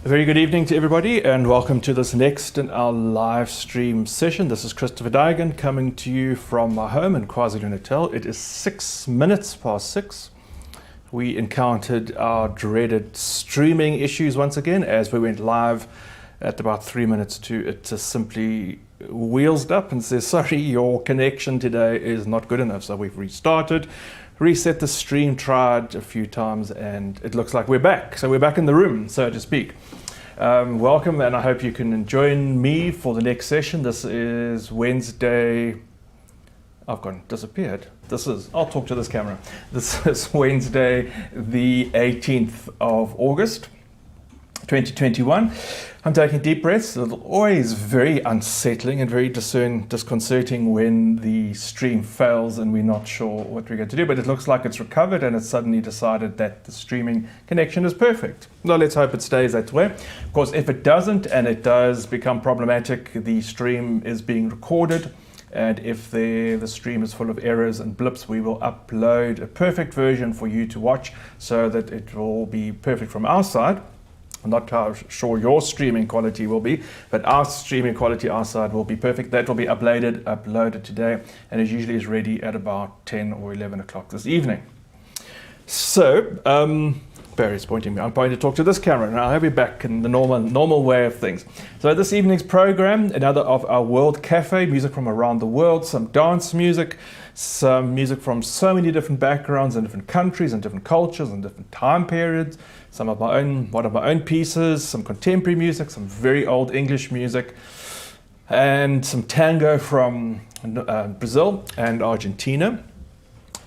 A very good evening to everybody and welcome to this next in our live stream session. This is Christopher Daigan coming to you from my home in KwaZulu-Natal. It is 6 minutes past 6. We encountered our dreaded streaming issues once again as we went live at about 3 minutes to it just simply wheelsed up and says, sorry, your connection today is not good enough. So we've restarted, reset the stream, tried a few times, and it looks like we're back. So we're back in the room, so to speak. Welcome, and I hope you can join me for the next session. This is Wednesday. I've disappeared. I'll talk to this camera. This is Wednesday, the 18th of August, 2021. I'm taking deep breaths. It's always very unsettling and very disconcerting when the stream fails and we're not sure what we're going to do, but it looks like it's recovered and it's suddenly decided that the streaming connection is perfect. Well, let's hope it stays that way. Of course, if it doesn't and it does become problematic, the stream is being recorded, and if the stream is full of errors and blips, we will upload a perfect version for you to watch so that it will be perfect from our side. I'm not how sure your streaming quality will be, but our streaming quality, our side, will be perfect. That will be uploaded today, and it usually is ready at about 10 or 11 o'clock this evening. So, Barry's pointing me. I'm going to talk to this camera, and I'll be back in the normal way of things. So this evening's program, another of our World Cafe, music from around the world, some dance music, some music from so many different backgrounds and different countries and different cultures and different time periods. One of my own pieces, some contemporary music, some very old English music, and some tango from Brazil and Argentina.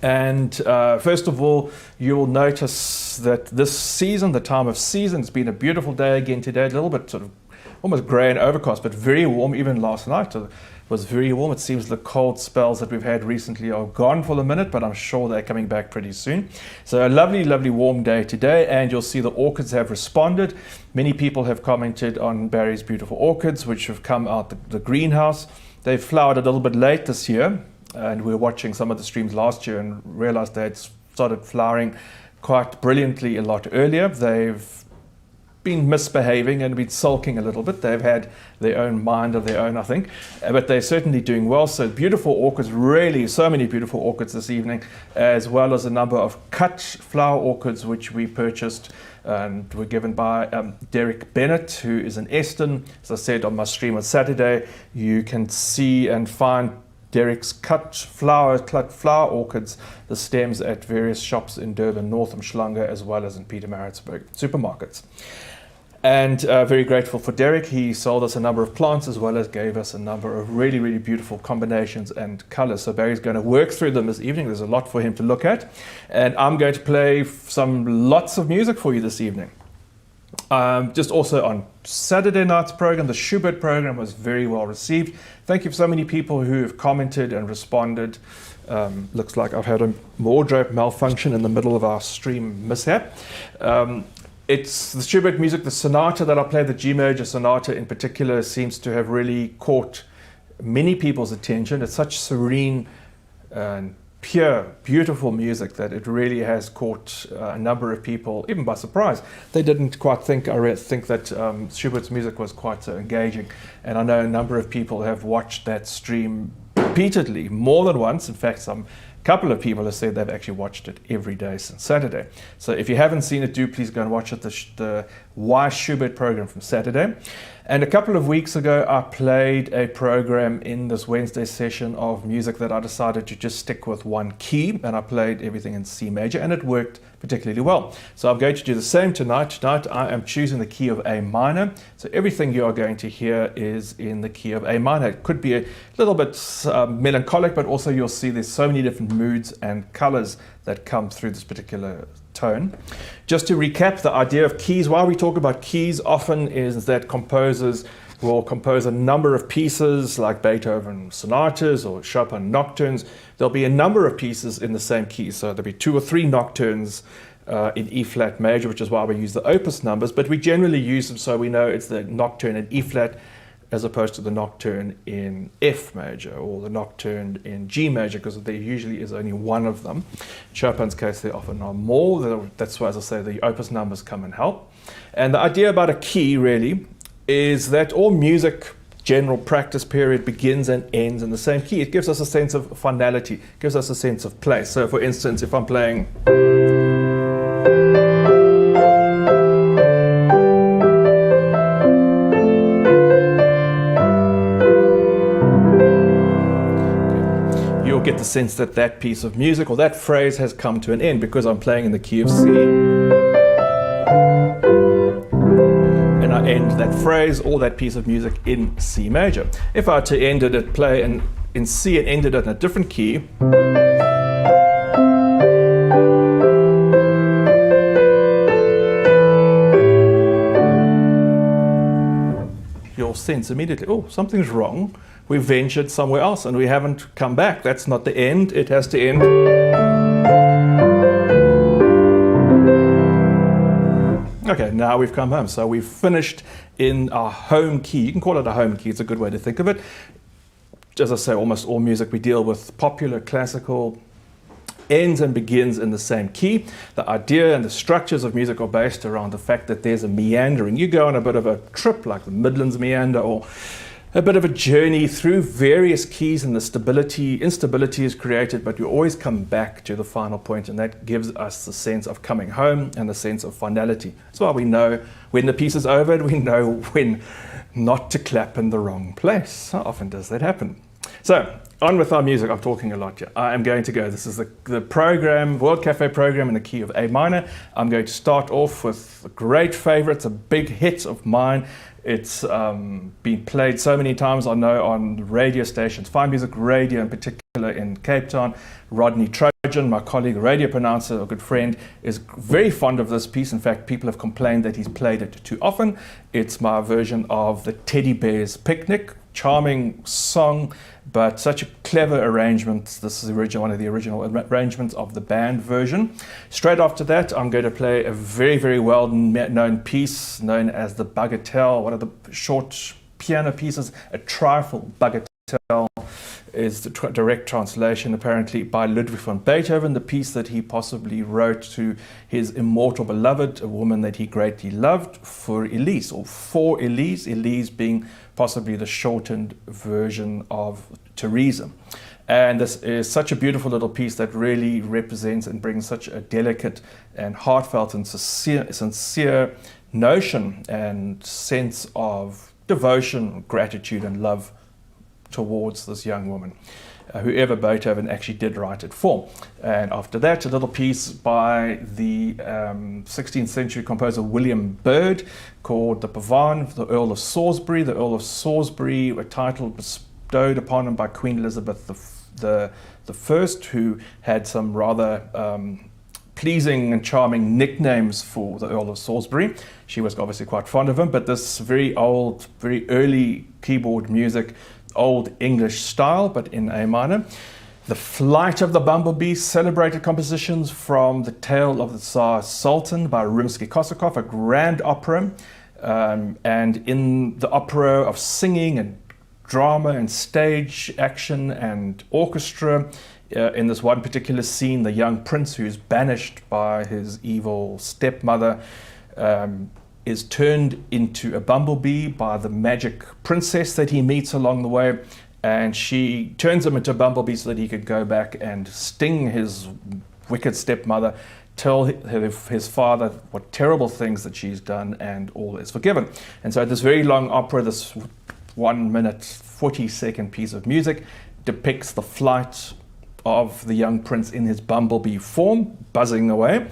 And first of all, you will notice that this season, the time of season, it's been a beautiful day again today, a little bit sort of almost grey and overcast, but very warm. Even last night it was very warm. It seems the cold spells that we've had recently are gone for the minute, but I'm sure they're coming back pretty soon. So a lovely, lovely warm day today, and you'll see the orchids have responded. Many people have commented on Barry's beautiful orchids, which have come out the greenhouse. They've flowered a little bit late this year, and we were watching some of the streams last year and realized they had started flowering quite brilliantly a lot earlier. They've been misbehaving and been sulking a little bit. They've had their own mind of their own, I think, but they're certainly doing well. So beautiful orchids, really so many beautiful orchids this evening, as well as a number of cut flower orchids which we purchased and were given by Derek Bennett, who is an Eston. As I said on my stream on Saturday, you can see and find Derek's cut flower orchids, the stems, at various shops in Durban, North Umhlanga, as well as in Pietermaritzburg supermarkets. And very grateful for Derek. He sold us a number of plants as well as gave us a number of really, really beautiful combinations and colors. So Barry's going to work through them this evening. There's a lot for him to look at. And I'm going to play lots of music for you this evening. Just also on Saturday night's program, the Schubert program was very well received. Thank you for so many people who have commented and responded. Looks like I've had a wardrobe malfunction in the middle of our stream mishap. It's the Schubert music, the sonata that I played, the G major sonata in particular, seems to have really caught many people's attention. It's such serene and pure, beautiful music that it really has caught a number of people, even by surprise. They didn't quite think that Schubert's music was quite so engaging. And I know a number of people have watched that stream repeatedly, more than once. In fact, a couple of people have said they've actually watched it every day since Saturday. So if you haven't seen it, do please go and watch it, the Why Schubert program from Saturday. And a couple of weeks ago, I played a program in this Wednesday session of music that I decided to just stick with one key, and I played everything in C major, and it worked particularly well. So I'm going to do the same tonight. Tonight I am choosing the key of A minor. So everything you are going to hear is in the key of A minor. It could be a little bit melancholic, but also you'll see there's so many different moods and colors that come through this particular tone. Just to recap, the idea of keys, why we talk about keys often is that composers will compose a number of pieces like Beethoven sonatas or Chopin nocturnes. There'll be a number of pieces in the same key. So there'll be 2 or 3 nocturnes in E flat major, which is why we use the opus numbers, but we generally use them so we know it's the nocturne in E flat as opposed to the nocturne in F major or the nocturne in G major, because there usually is only one of them. In Chopin's case, there often are more. That's why, as I say, the opus numbers come and help. And the idea about a key really is that all music, general practice period, begins and ends in the same key. It gives us a sense of finality, gives us a sense of place. So for instance, if I'm playing get the sense that that piece of music or that phrase has come to an end because I'm playing in the key of C. And I end that phrase or that piece of music in C major. If I were to end it at play in C and ended it in a different key, you'll sense immediately, oh, something's wrong. We ventured somewhere else and we haven't come back. That's not the end. It has to end. Okay, now we've come home. So we've finished in our home key. You can call it a home key. It's a good way to think of it. As I say, almost all music we deal with, popular, classical, ends and begins in the same key. The idea and the structures of music are based around the fact that there's a meandering. You go on a bit of a trip like the Midlands meander or a bit of a journey through various keys, and the instability is created, but you always come back to the final point, and that gives us the sense of coming home and the sense of finality. That's why we know when the piece is over and we know when not to clap in the wrong place. How often does that happen? So, on with our music. I'm talking a lot here. I am going to go. This is the program, World Cafe program in the key of A minor. I'm going to start off with a great favorite. It's a big hit of mine. It's been played so many times, I know, on radio stations, Fine Music Radio in particular in Cape Town. Rodney Trojan, my colleague, radio pronouncer, a good friend, is very fond of this piece. In fact, people have complained that he's played it too often. It's my version of the Teddy Bear's Picnic. Charming song, but such a clever arrangement. This is one of the original arrangements of the band version. Straight after that, I'm going to play a very, very well-known piece known as the Bagatelle, one of the short piano pieces, a trifle bagatelle is the direct translation, apparently, by Ludwig van Beethoven, the piece that he possibly wrote to his immortal beloved, a woman that he greatly loved, for Elise, Elise being possibly the shortened version of Teresa. And this is such a beautiful little piece that really represents and brings such a delicate and heartfelt and sincere notion and sense of devotion, gratitude and love towards this young woman, whoever Beethoven actually did write it for. And after that, a little piece by the 16th century composer William Byrd called The Pavane, the Earl of Salisbury. The Earl of Salisbury, a title bestowed upon him by Queen Elizabeth the First, who had some rather pleasing and charming nicknames for the Earl of Salisbury. She was obviously quite fond of him, but this very old, very early keyboard music, Old English style, but in A minor. The Flight of the Bumblebee, celebrated compositions from The Tale of the Tsar Sultan by Rimsky-Korsakov, a grand opera. And in the opera of singing and drama and stage action and orchestra, in this one particular scene, the young prince who's banished by his evil stepmother is turned into a bumblebee by the magic princess that he meets along the way, and she turns him into a bumblebee so that he could go back and sting his wicked stepmother, tell his father what terrible things that she's done, and all is forgiven. And so this very long opera, this 1 minute 40-second piece of music, depicts the flight of the young prince in his bumblebee form, buzzing away.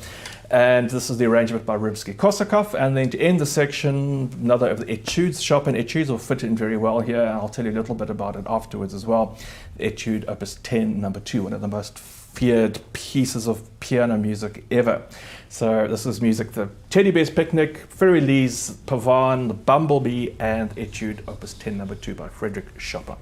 And this is the arrangement by Rimsky-Korsakov. And then to end the section, another of the etudes, Chopin etudes, will fit in very well here. And I'll tell you a little bit about it afterwards as well. Etude Opus 10, number 2, one of the most feared pieces of piano music ever. So this is music, the Teddy Bear's Picnic, Feuille's Pavane, the Bumblebee, and Etude Opus 10, number 2 by Frédéric Chopin.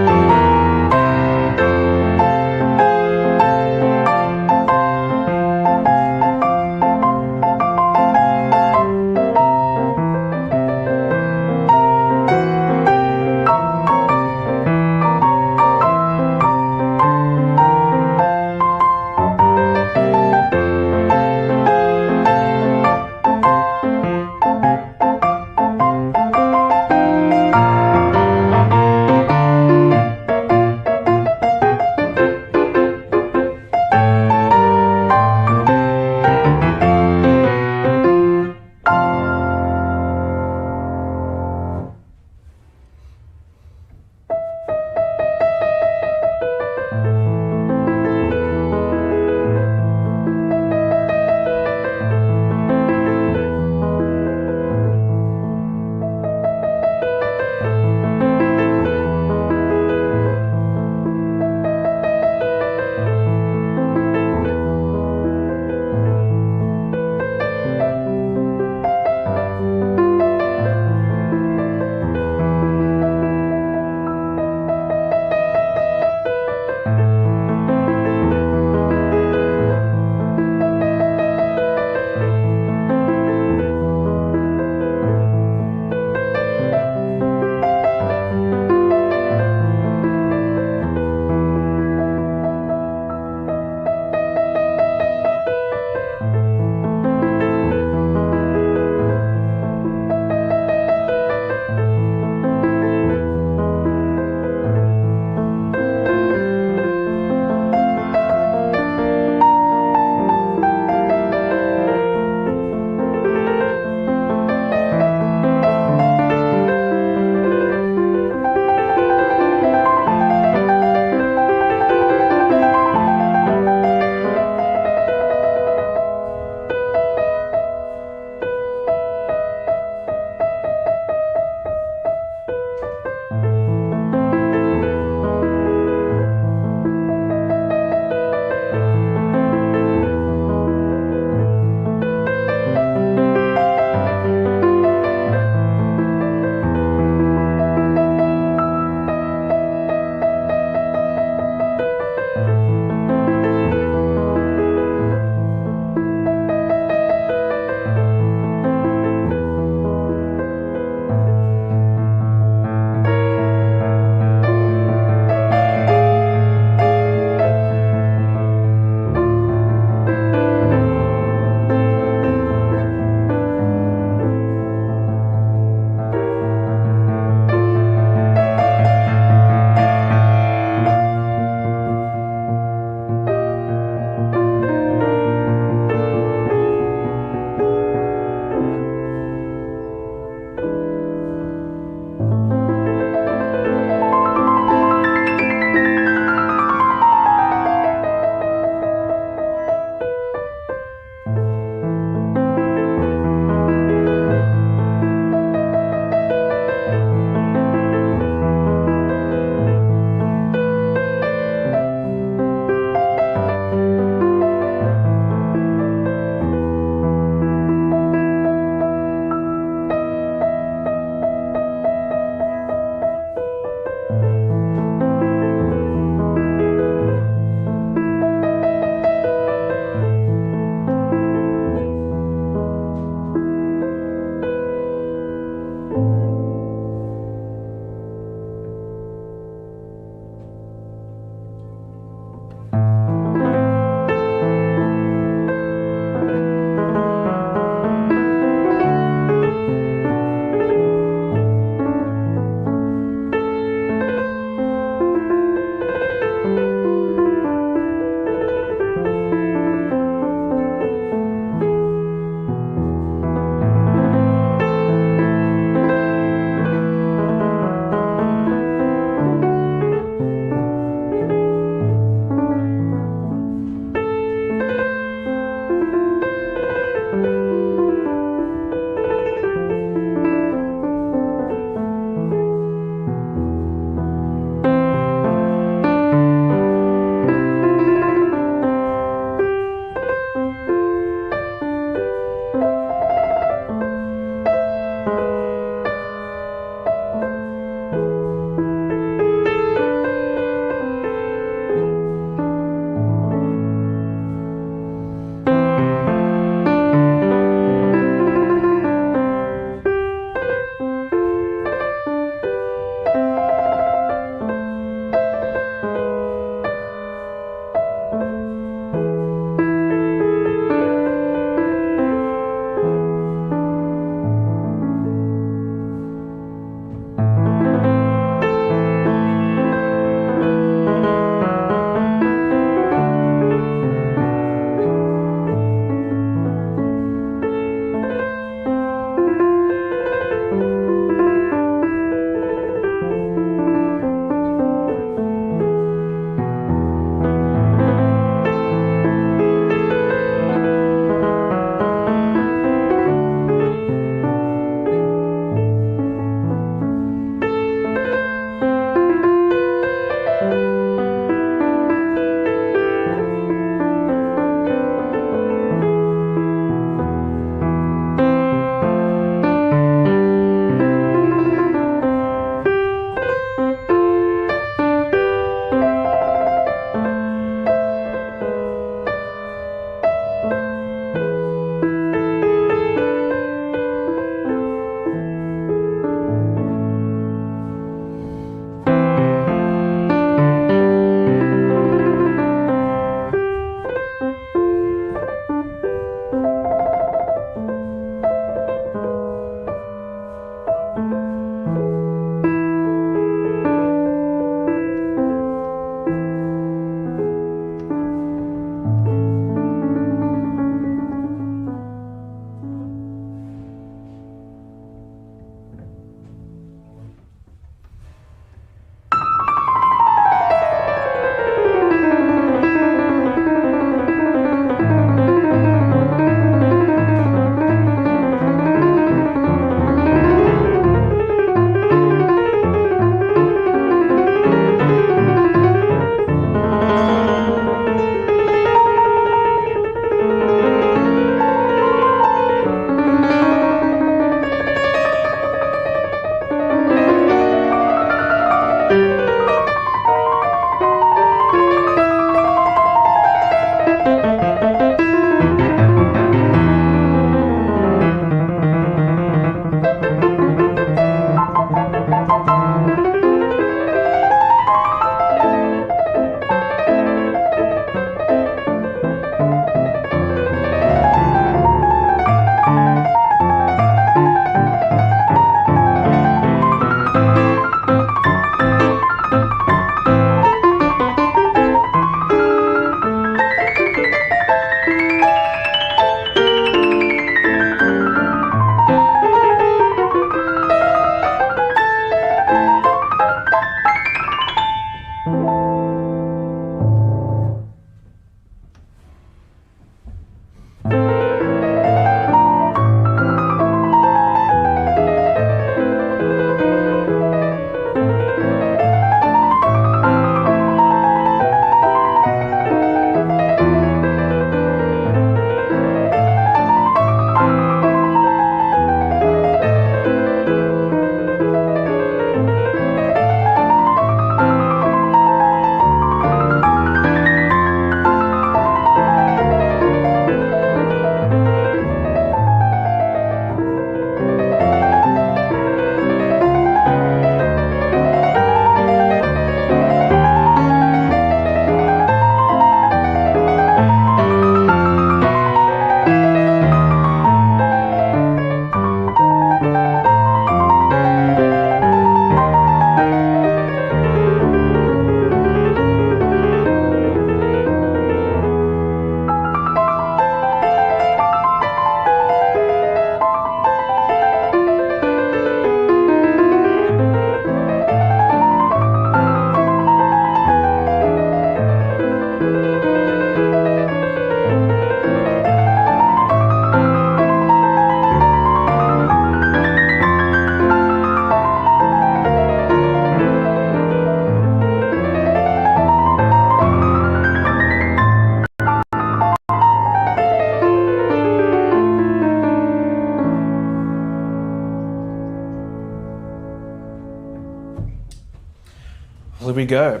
there we go.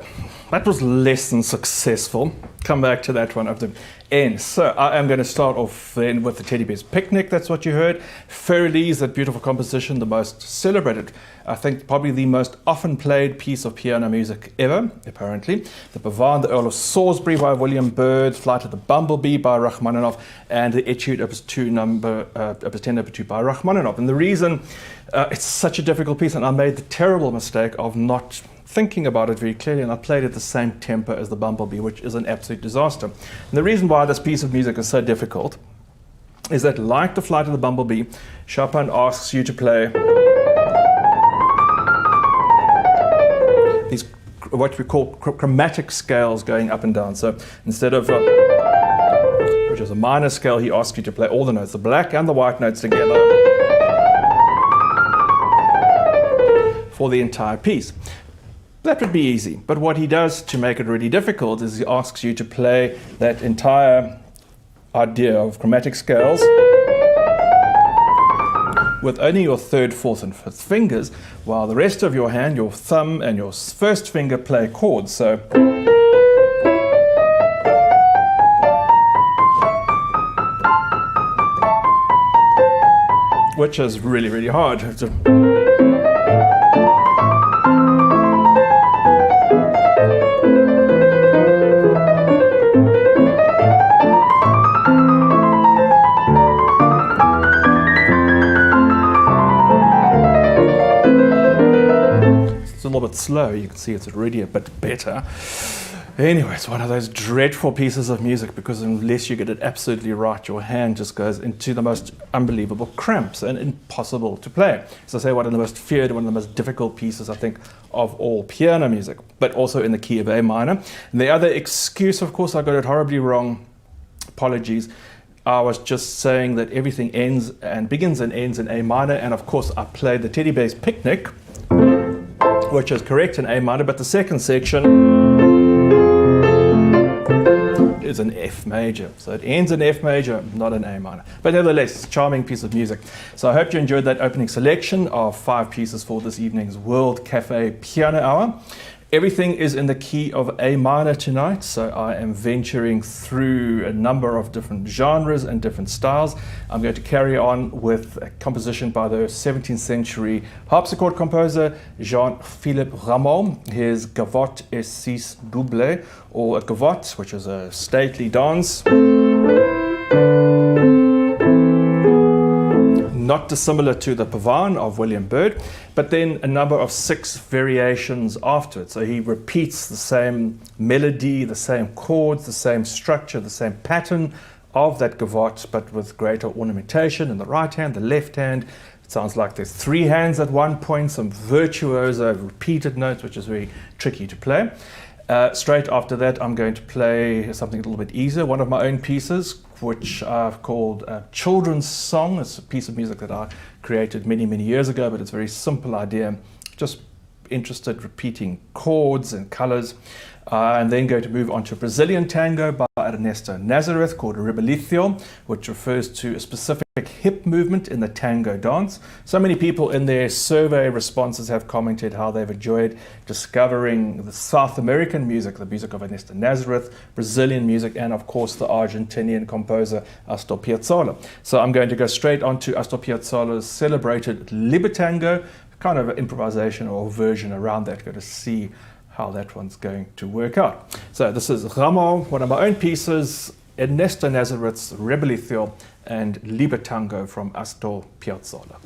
That was less than successful. Come back to that one at the end. So I am going to start off then with the Teddy Bear's Picnic. That's what you heard. Fairy that beautiful composition, the most celebrated, I think probably the most often played piece of piano music ever, apparently. The Pavane, the Earl of Salisbury by William Byrd, Flight of the Bumblebee by Rachmaninoff, and the Etude Opus 10 number 2 by Rachmaninoff. And the reason it's such a difficult piece, and I made the terrible mistake of not thinking about it very clearly, and I played at the same tempo as the Bumblebee, which is an absolute disaster. And the reason why this piece of music is so difficult is that, like the Flight of the Bumblebee, Chopin asks you to play these what we call chromatic scales going up and down. So instead of which is a minor scale, he asks you to play all the notes, the black and the white notes together, for the entire piece. That would be easy, but what he does to make it really difficult is he asks you to play that entire idea of chromatic scales with only your third, fourth, and fifth fingers, while the rest of your hand, your thumb and your first finger, play chords. So, which is really, really hard. A little bit slow. You can see it's already a bit better. Anyway, it's one of those dreadful pieces of music because unless you get it absolutely right, your hand just goes into the most unbelievable cramps and impossible to play. As I say, one of the most feared, one of the most difficult pieces, I think, of all piano music, but also in the key of A minor. And the other excuse, of course, I got it horribly wrong. Apologies. I was just saying that everything ends and begins and ends in A minor, and of course I played the Teddy Bear's Picnic, which is correct in A minor, but the second section is an F major. So it ends in F major, not an A minor. But nevertheless, it's a charming piece of music. So I hope you enjoyed that opening selection of 5 pieces for this evening's World Cafe Piano Hour. Everything is in the key of A minor tonight, so I am venturing through a number of different genres and different styles. I'm going to carry on with a composition by the 17th century harpsichord composer Jean-Philippe Rameau, his Gavotte et Six Doublets, or a gavotte, which is a stately dance, not dissimilar to the Pavane of William Byrd, but then a number of 6 variations after it. So he repeats the same melody, the same chords, the same structure, the same pattern of that gavotte, but with greater ornamentation in the right hand, the left hand. It sounds like there's 3 hands at one point, some virtuoso repeated notes, which is very tricky to play. Straight after that, I'm going to play something a little bit easier, one of my own pieces, which I've called Children's Song. It's a piece of music that I created many, many years ago, but it's a very simple idea, just interested repeating chords and colors. And then going to move on to a Brazilian tango by Ernesto Nazareth called Repertoire, which refers to a specific hip movement in the tango dance. So many people in their survey responses have commented how they've enjoyed discovering the South American music, the music of Ernesto Nazareth, Brazilian music, and of course the Argentinian composer Astor Piazzolla. So I'm going to go straight on to Astor Piazzolla's celebrated Libertango, kind of an improvisation or version around that. Go to see how that one's going to work out. So this is Rameau, one of my own pieces, Ernesto Nazareth's Repertoire and Libertango from Astor Piazzolla.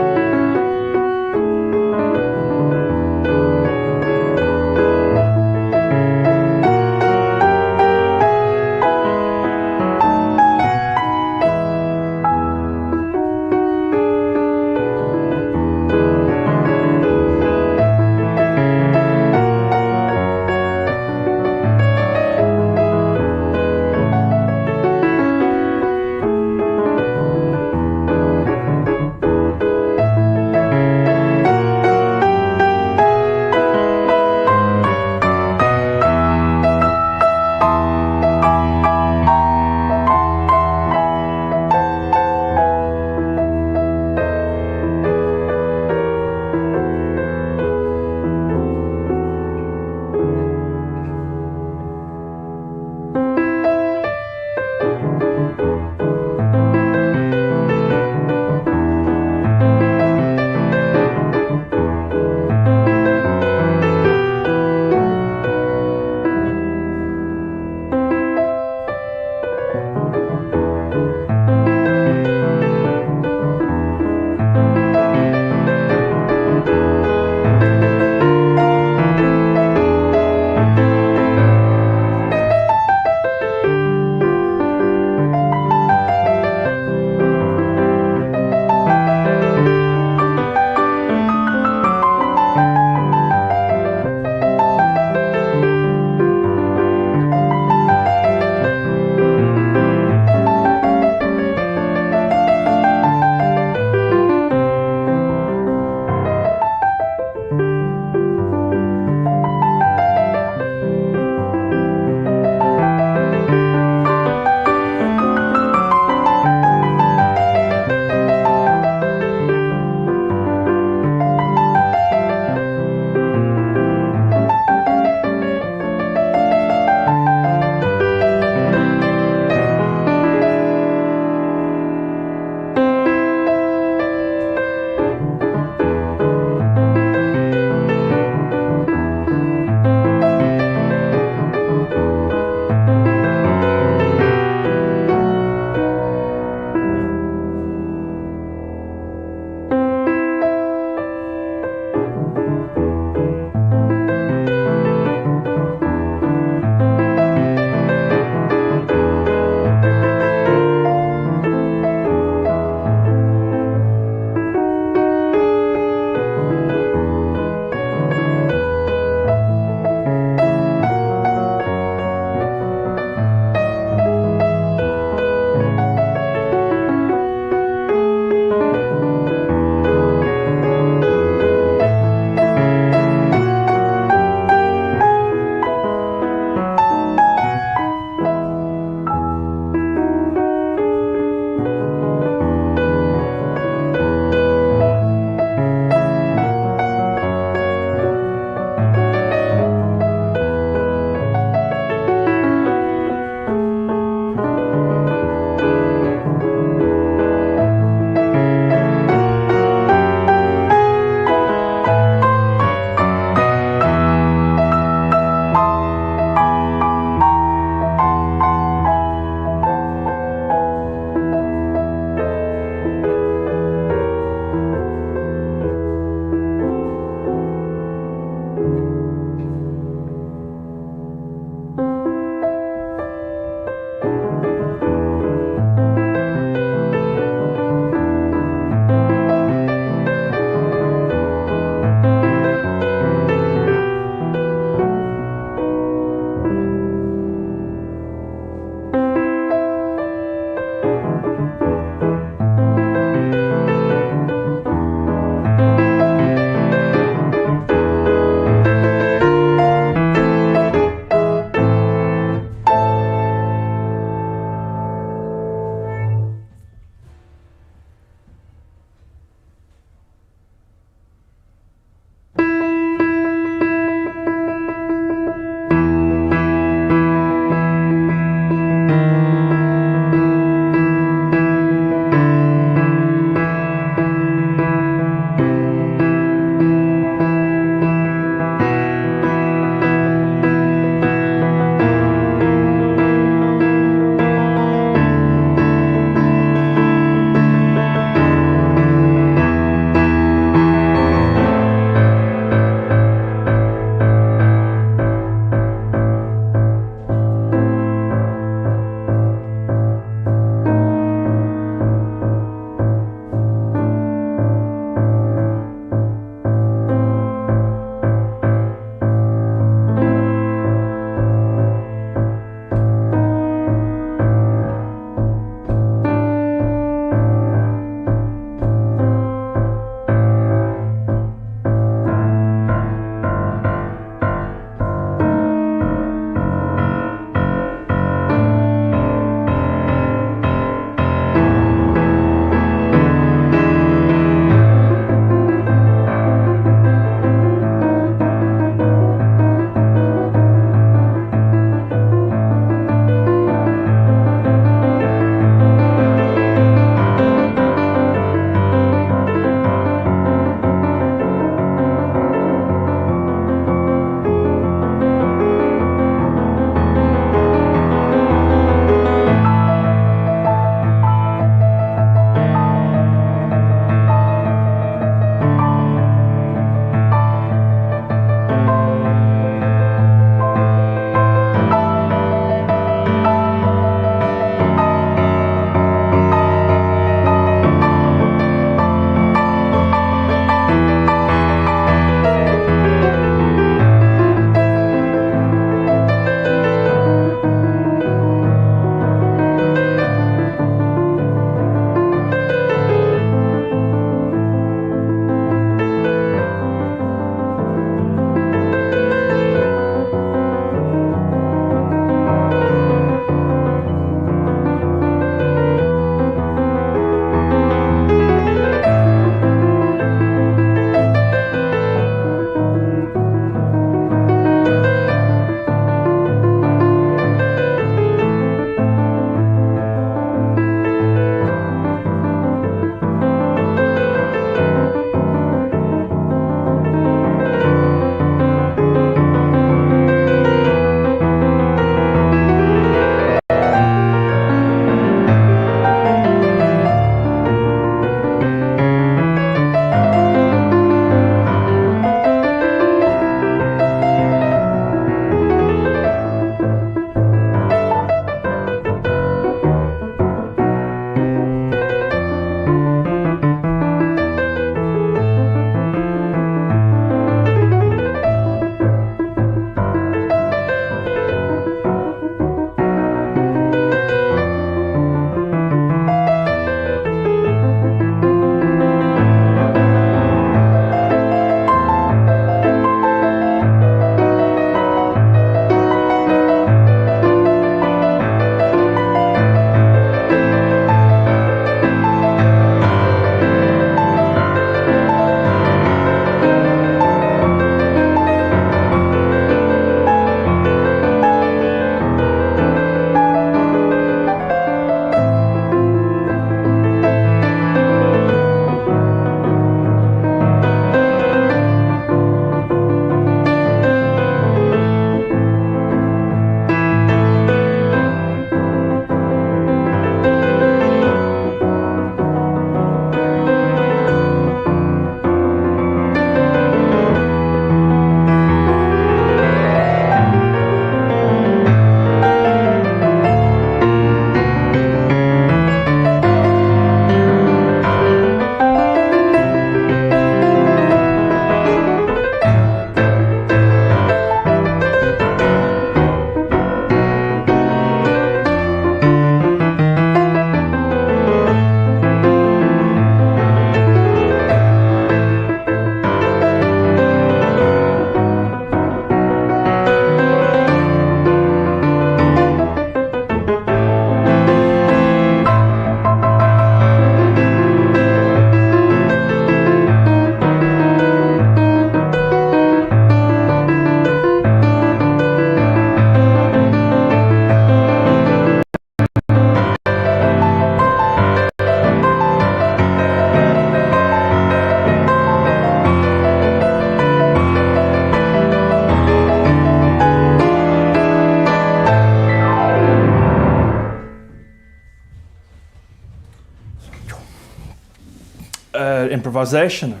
improvisation,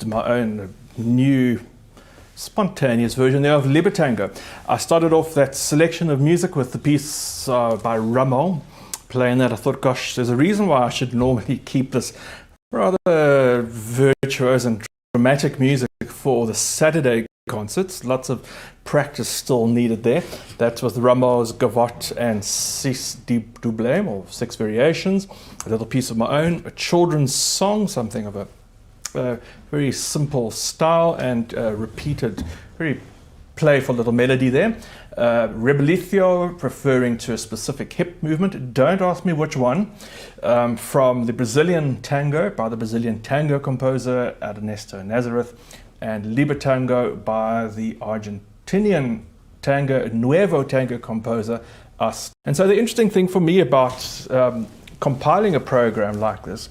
my own new spontaneous version there of Libertango. I started off that selection of music with the piece by Rameau, playing that. I thought, gosh, there's a reason why I should normally keep this rather virtuose and dramatic music for the Saturday concerts. Lots of practice still needed there. That was Rameau's Gavotte and Six Doublés, or Six Variations, a little piece of my own, a children's song, something of a very simple style and repeated, very playful little melody there. Rebelicio, referring to a specific hip movement. Don't ask me which one. From the Brazilian tango by the Brazilian tango composer Ernesto Nazareth, and Libertango by the Argentinian nuevo tango composer Us. And so the interesting thing for me about compiling a program like this,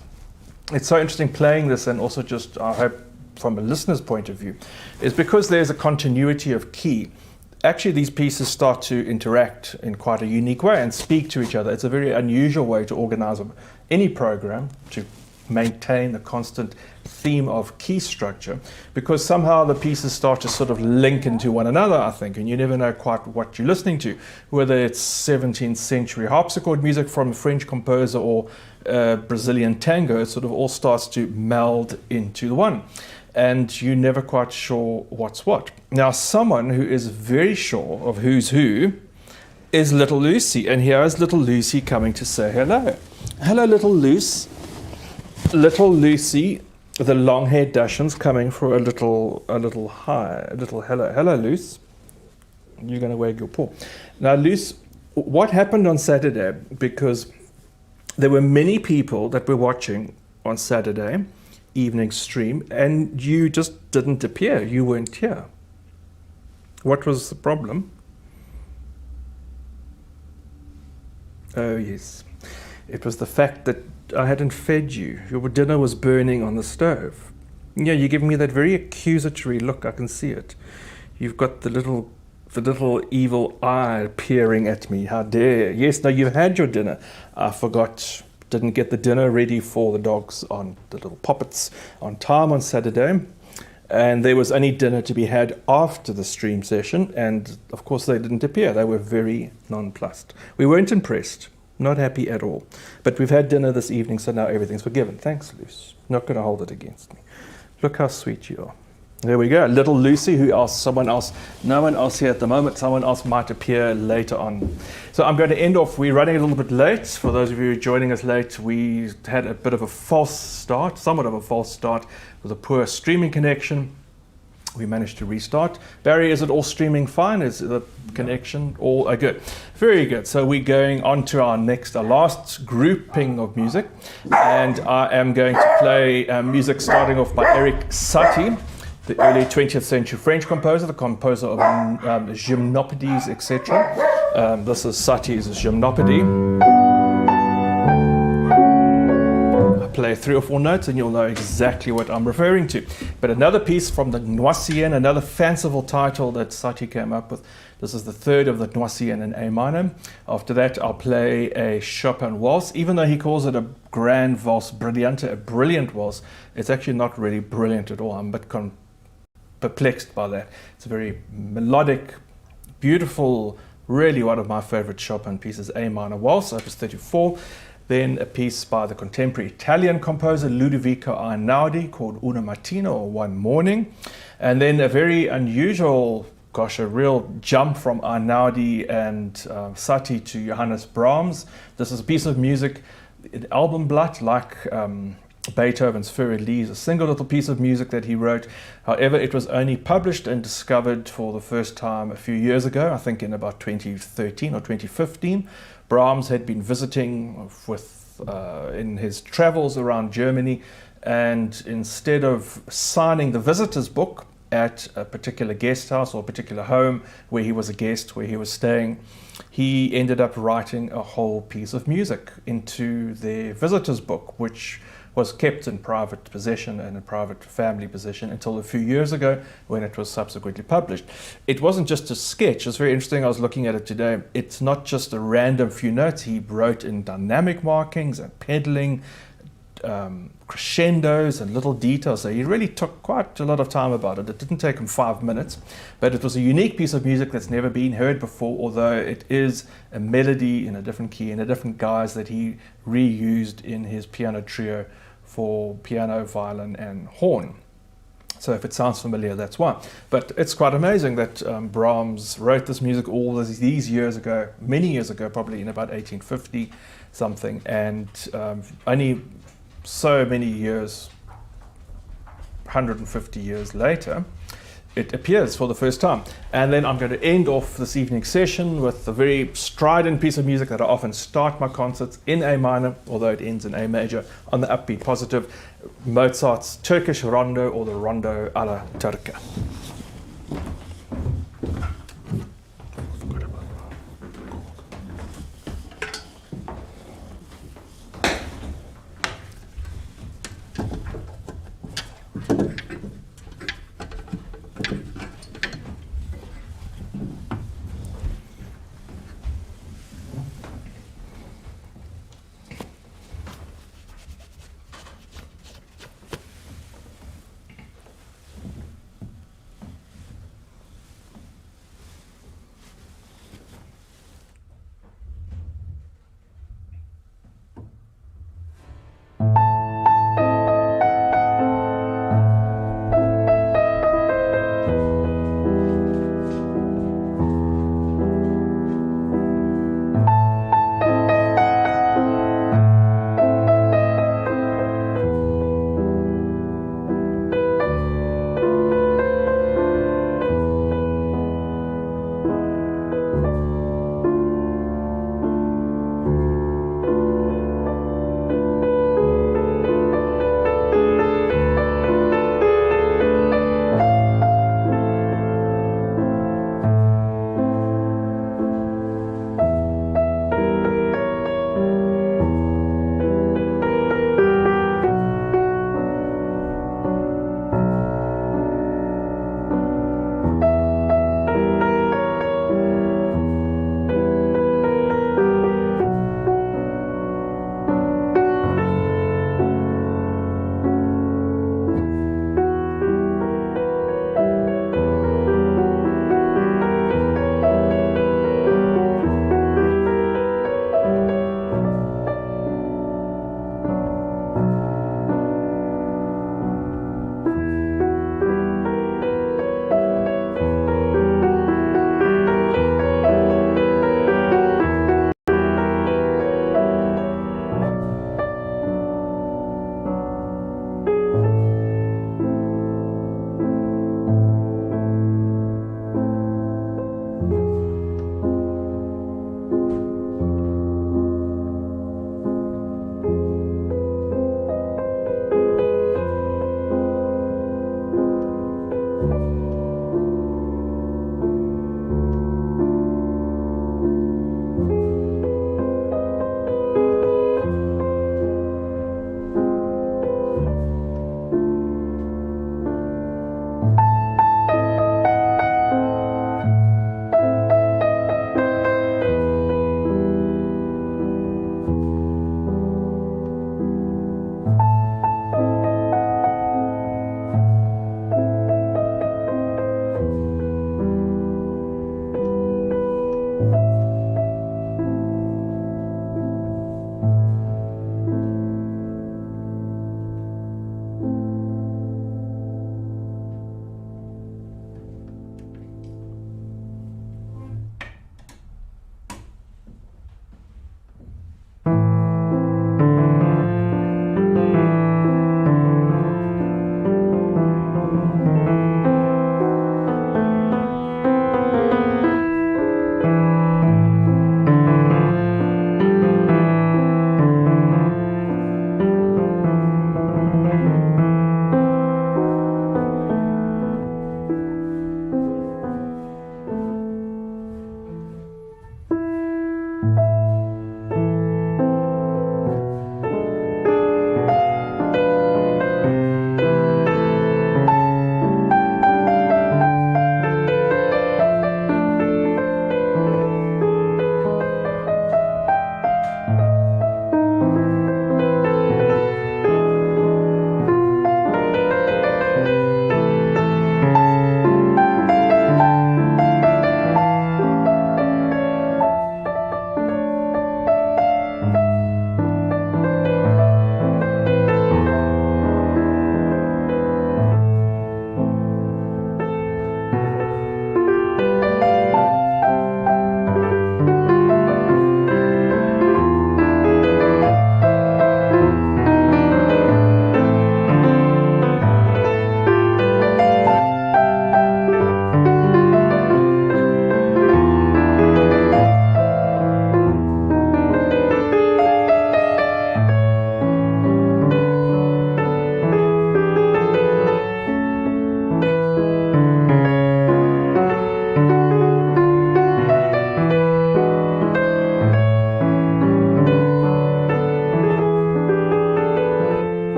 it's so interesting playing this, and also just, I hope, from a listener's point of view, is because there's a continuity of key. Actually, these pieces start to interact in quite a unique way and speak to each other. It's a very unusual way to organize any program, to maintain a constant theme of key structure, because somehow the pieces start to sort of link into one another, I think, and you never know quite what you're listening to, whether it's 17th century harpsichord music from a French composer or Brazilian tango. It sort of all starts to meld into the one, and you're never quite sure what's what. Now, someone who is very sure of who's who is Little Lucy, and here is Little Lucy coming to say hello. Hello, Little Lucy. Little Lucy, the long-haired Dachshund's coming for a little hi, a little hello. Hello, Luce. You're going to wag your paw. Now, Luce, what happened on Saturday? Because there were many people that were watching on Saturday evening stream, and you just didn't appear. You weren't here. What was the problem? Oh, yes. It was the fact that I hadn't fed you. Your dinner was burning on the stove. Yeah, you give me that very accusatory look. I can see it. You've got the little evil eye peering at me. How dare you? Yes, no, you've had your dinner. I forgot. Didn't get the dinner ready for the dogs, on the little poppets, on time on Saturday. And there was only dinner to be had after the stream session. And of course they didn't appear. They were very nonplussed. We weren't impressed. Not happy at all. But we've had dinner this evening, so now everything's forgiven. Thanks, Luce. Not going to hold it against me. Look how sweet you are. There we go. Little Lucy, who else? Someone else. No one else here at the moment. Someone else might appear later on. So I'm going to end off. We're running a little bit late. For those of you who are joining us late, we had a bit of a false start, somewhat of a false start, with a poor streaming connection. We managed to restart. Barry, is it all streaming fine? Is the connection all good? Very good. So we're going on to our last grouping of music. And I am going to play music starting off by Eric Satie, the early 20th century French composer, the composer of gymnopédies, etc. This is Satie's Gymnopédie. Play 3 or 4 notes and you'll know exactly what I'm referring to. But another piece from the Noisienne, another fanciful title that Satie came up with. This is the third of the Noisienne in A minor. After that, I'll play a Chopin waltz. Even though he calls it a grand valse brillante, a brilliant waltz, it's actually not really brilliant at all. I'm a bit perplexed by that. It's a very melodic, beautiful, really one of my favorite Chopin pieces, A minor waltz, opus 34. Then a piece by the contemporary Italian composer Ludovico Einaudi called Una Mattina, or One Morning. And then a very unusual, a real jump from Einaudi and Satie to Johannes Brahms. This is a piece of music, an Albumblatt, like Beethoven's Für Elise, a single little piece of music that he wrote. However, it was only published and discovered for the first time a few years ago, I think in about 2013 or 2015. Brahms had been visiting in his travels around Germany, and instead of signing the visitor's book at a particular guest house or a particular home where he was a guest, where he was staying, he ended up writing a whole piece of music into their visitor's book, which was kept in private possession and in private family possession until a few years ago when it was subsequently published. It wasn't just a sketch. It's very interesting. I was looking at it today. It's not just a random few notes. He wrote in dynamic markings and pedaling, crescendos and little details. So he really took quite a lot of time about it. It didn't take him 5 minutes, but it was a unique piece of music that's never been heard before, although it is a melody in a different key and a different guise that he reused in his piano trio for piano, violin and horn. So if it sounds familiar, that's why. But it's quite amazing that Brahms wrote this music all these years ago, many years ago, probably in about 1850 something, and only so many years, 150 years later, it appears for the first time. And then I'm going to end off this evening's session with a very strident piece of music that I often start my concerts in A minor, although it ends in A major, on the upbeat positive, Mozart's Turkish Rondo, or the Rondo alla Turca.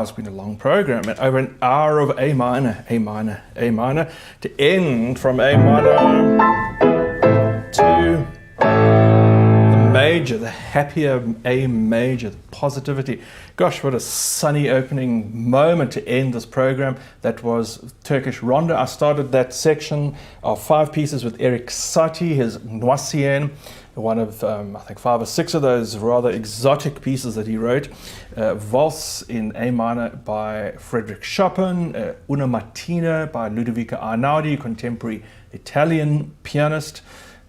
it's been a long program, and over an hour of A minor, A minor, A minor, to end from A minor to the major, the happier A major, the positivity. Gosh, what a sunny opening moment to end this program. That was Turkish Ronda. I started that section of 5 pieces with Eric Satie, his Noisien, one of, I think, 5 or 6 of those rather exotic pieces that he wrote. Valse in A minor by Frédéric Chopin, Una Mattina by Ludovico Einaudi, contemporary Italian pianist,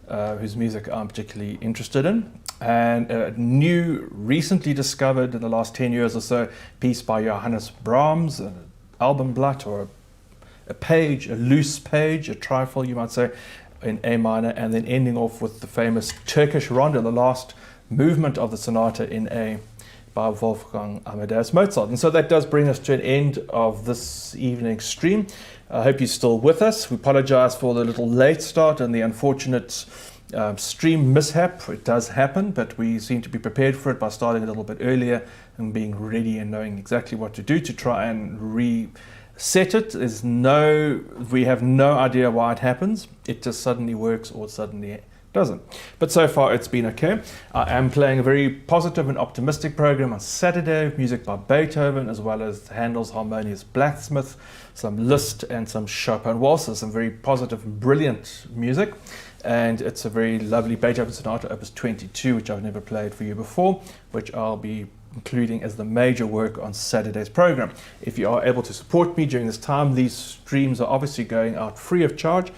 whose music I'm particularly interested in. And a new, recently discovered in the last 10 years or so, piece by Johannes Brahms, an Albumblatt, or a page, a loose page, a trifle you might say, in A minor, and then ending off with the famous Turkish Ronda, the last movement of the sonata in A by Wolfgang Amadeus Mozart. And so that does bring us to an end of this evening's stream. I hope you're still with us. We apologize for the little late start and the unfortunate stream mishap. It does happen, but we seem to be prepared for it by starting a little bit earlier and being ready and knowing exactly what to do to try and reset it. We have no idea why it happens. It just suddenly works or suddenly doesn't. But so far it's been okay. I am playing a very positive and optimistic program on Saturday, music by Beethoven, as well as Handel's Harmonious Blacksmith, some Liszt and some Chopin waltzes, some very positive and brilliant music. And it's a very lovely Beethoven Sonata, Opus 22, which I've never played for you before, which I'll be including as the major work on Saturday's program. If you are able to support me during this time, these streams are obviously going out free of charge,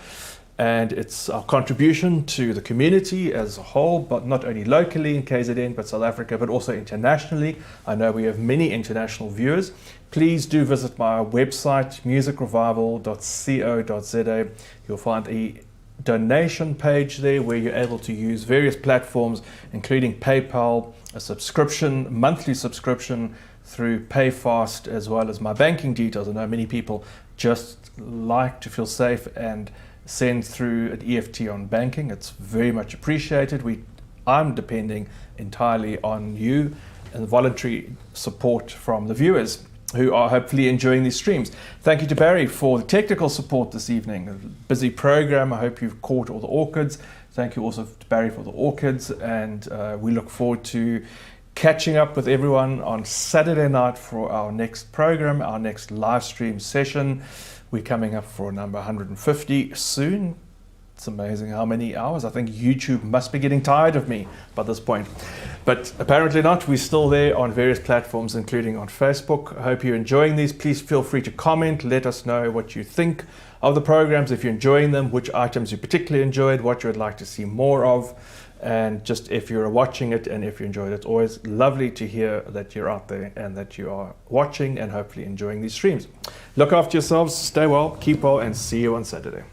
and it's our contribution to the community as a whole, but not only locally in KZN, but South Africa, but also internationally. I know we have many international viewers. Please do visit my website, musicrevival.co.za. You'll find a donation page there where you're able to use various platforms, including PayPal, a subscription, monthly subscription through PayFast, as well as my banking details. I know many people just like to feel safe and send through an EFT on banking. It's very much appreciated. I'm depending entirely on you and the voluntary support from the viewers who are hopefully enjoying these streams. Thank you to Barry for the technical support this evening. A busy program. I hope you've caught all the orchids. Thank you also to Barry for the orchids, and we look forward to catching up with everyone on Saturday night for our next program, our next live stream session. We're coming up for number 150 soon. It's amazing how many hours. I think YouTube must be getting tired of me by this point. But apparently not. We're still there on various platforms, including on Facebook. I hope you're enjoying these. Please feel free to comment. Let us know what you think of the programs, if you're enjoying them, which items you particularly enjoyed, what you would like to see more of, and just if you're watching it and if you enjoyed it. It's always lovely to hear that you're out there and that you are watching and hopefully enjoying these streams. Look after yourselves, stay well, keep well, and see you on Saturday.